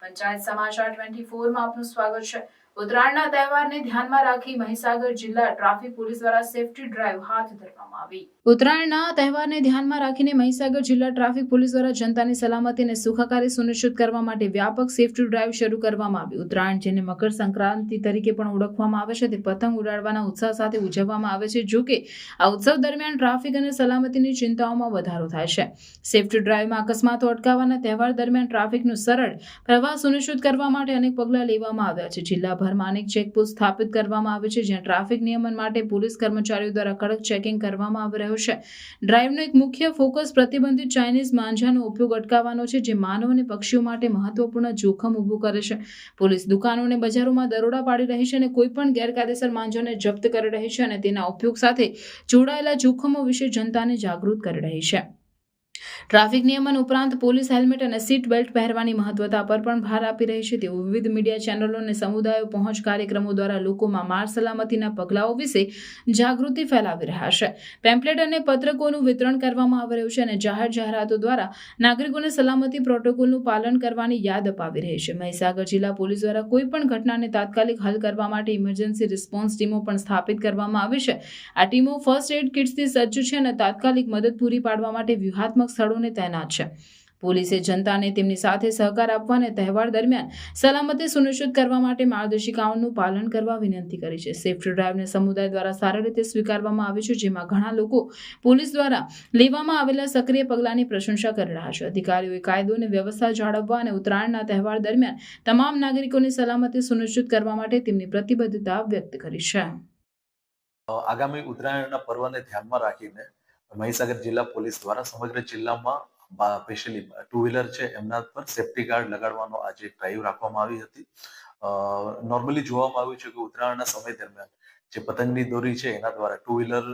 પંચાયત સમાચાર 24 માં આપનું સ્વાગત છે। ઉત્તરાયણના તહેવારને ધ્યાનમાં રાખી મહીસાગર જિલ્લા ટ્રાફિક પોલીસ દ્વારા સેફટી ડ્રાઈવ હાથ ધરવામાં આવી। ઉત્તરાયણના તહેવારને ધ્યાનમાં રાખીને મહીસાગર જિલ્લા ટ્રાફિક પોલીસ દ્વારા જનતાની સલામતી અને સુખાકારી સુનિશ્ચિત કરવા માટે વ્યાપક સેફટી ડ્રાઈવ શરૂ કરવામાં આવી। ઉત્તરાયણ જેને મકર સંક્રાંતિ તરીકે પણ ઓળખવામાં આવે છે તે પતંગ ઉડાડવાના ઉત્સાહ સાથે ઉજવવામાં આવે છે। જો કે આ ઉત્સવ દરમિયાન ટ્રાફિક અને સલામતીની ચિંતાઓમાં વધારો થાય છે। સેફટી ડ્રાઈવમાં અકસ્માતો અટકાવવાના તહેવાર દરમિયાન ટ્રાફિકનું સરળ પ્રવાહ સુનિશ્ચિત કરવા માટે અનેક પગલાં લેવામાં આવ્યા છે। જિલ્લાભરમાં અનેક ચેકપોસ્ટ સ્થાપિત કરવામાં આવે છે, જ્યાં ટ્રાફિક નિયમન માટે પોલીસ કર્મચારીઓ દ્વારા કડક ચેકિંગ કરવામાં આવી રહ્યું છે। ડ્રાઈવનો એક મુખ્ય ફોકસ પ્રતિબંધિત ચાઇનીઝ માંજાનો ઉપયોગ અટકાવવાનો છે, જે માનવ અને પક્ષીઓ માટે મહત્વપૂર્ણ જોખમ ઊભું કરે છે। પોલીસ દુકાનો અને બજારોમાં દરોડા પાડી રહી છે અને કોઈપણ ગેરકાયદેસર માંજાને જપ્ત કરી રહી છે અને તેના ઉપયોગ સાથે જોડાયેલા જોખમો વિશે જનતાને જાગૃત કરી રહી છે। ટ્રાફિક નિયમન ઉપરાંત પોલીસ હેલ્મેટ અને સીટ બેલ્ટ પહેરવાની મહત્વતા પર પણ ભાર આપી રહી છે। તેઓ વિવિધ મીડિયા ચેનલો અને સમુદાયો પહોંચ કાર્યક્રમો દ્વારા લોકોમાં માર્ગ સલામતીના પગલાઓ વિશે જાગૃતિ ફેલાવી રહ્યા છે। પેમ્પલેટ અને પત્રકોનું વિતરણ કરવામાં આવી રહ્યું છે અને જાહેર જાહેરાતો દ્વારા નાગરિકોને સલામતી પ્રોટોકોલનું પાલન કરવાની યાદ અપાવી રહી છે। મહીસાગર જિલ્લા પોલીસ દ્વારા કોઈ પણ ઘટનાને તાત્કાલિક હલ કરવા માટે ઇમરજન્સી રિસ્પોન્સ ટીમો પણ સ્થાપિત કરવામાં આવી છે। આ ટીમો ફર્સ્ટ એડ કિટ્સથી સજ્જ છે અને તાત્કાલિક મદદ પૂરી પાડવા માટે વ્યૂહાત્મક સ્થળોને તૈનાત છે। પોલીસે જનતાને તેમની સાથે સહકાર આપવા અને તહેવાર દરમિયાન સલામતી સુનિશ્ચિત કરવા માટે માર્ગદર્શિકાઓનું પાલન કરવા વિનંતી કરી છે। સેફટી ડ્રાઈવને સમુદાય દ્વારા સારી રીતે સ્વીકારવામાં આવી છે, જેમાં ઘણા લોકો પોલીસ દ્વારા લેવામાં આવેલા સક્રિય પગલાંની પ્રશંસા કરી રહ્યા છે। અધિકારીઓએ કાયદો અને વ્યવસ્થા જાળવવા અને ઉત્તરાયણના તહેવાર દરમિયાન તમામ નાગરિકોની સલામતી સુનિશ્ચિત કરવા માટે તેમની પ્રતિબદ્ધતા વ્યક્ત કરી છે। આગામી ઉત્તરાયણના પર્વને ધ્યાનમાં રાખીને મહીસાગર જિલ્લા પોલીસ દ્વારા સમગ્ર જિલ્લામાં સ્પેશિયલી ટુ વ્હીલર છે એમના પર સેફટી ગાર્ડ લગાડવાનો આજે એક ડ્રાઈવ રાખવામાં આવી હતી। નોર્મલી જોવામાં આવ્યું છે કે ઉત્તરાયણના સમય દરમિયાન જે પતંગની દોરી છે એના દ્વારા ટુ વ્હીલર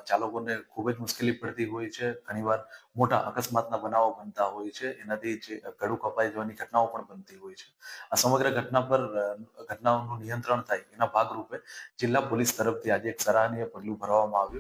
ચાલકોને ખૂબ જ મુશ્કેલી પડતી હોય છે। ઘણીવાર મોટા અકસ્માતના બનાવો બનતા હોય છે, એનાથી જે ગળું કપાઈ જવાની ઘટનાઓ પણ બનતી હોય છે। આ સમગ્ર ઘટનાઓનું નિયંત્રણ થાય એના ભાગરૂપે જિલ્લા પોલીસ તરફથી આજે એક સરાહનીય પગલું ભરવામાં આવ્યું।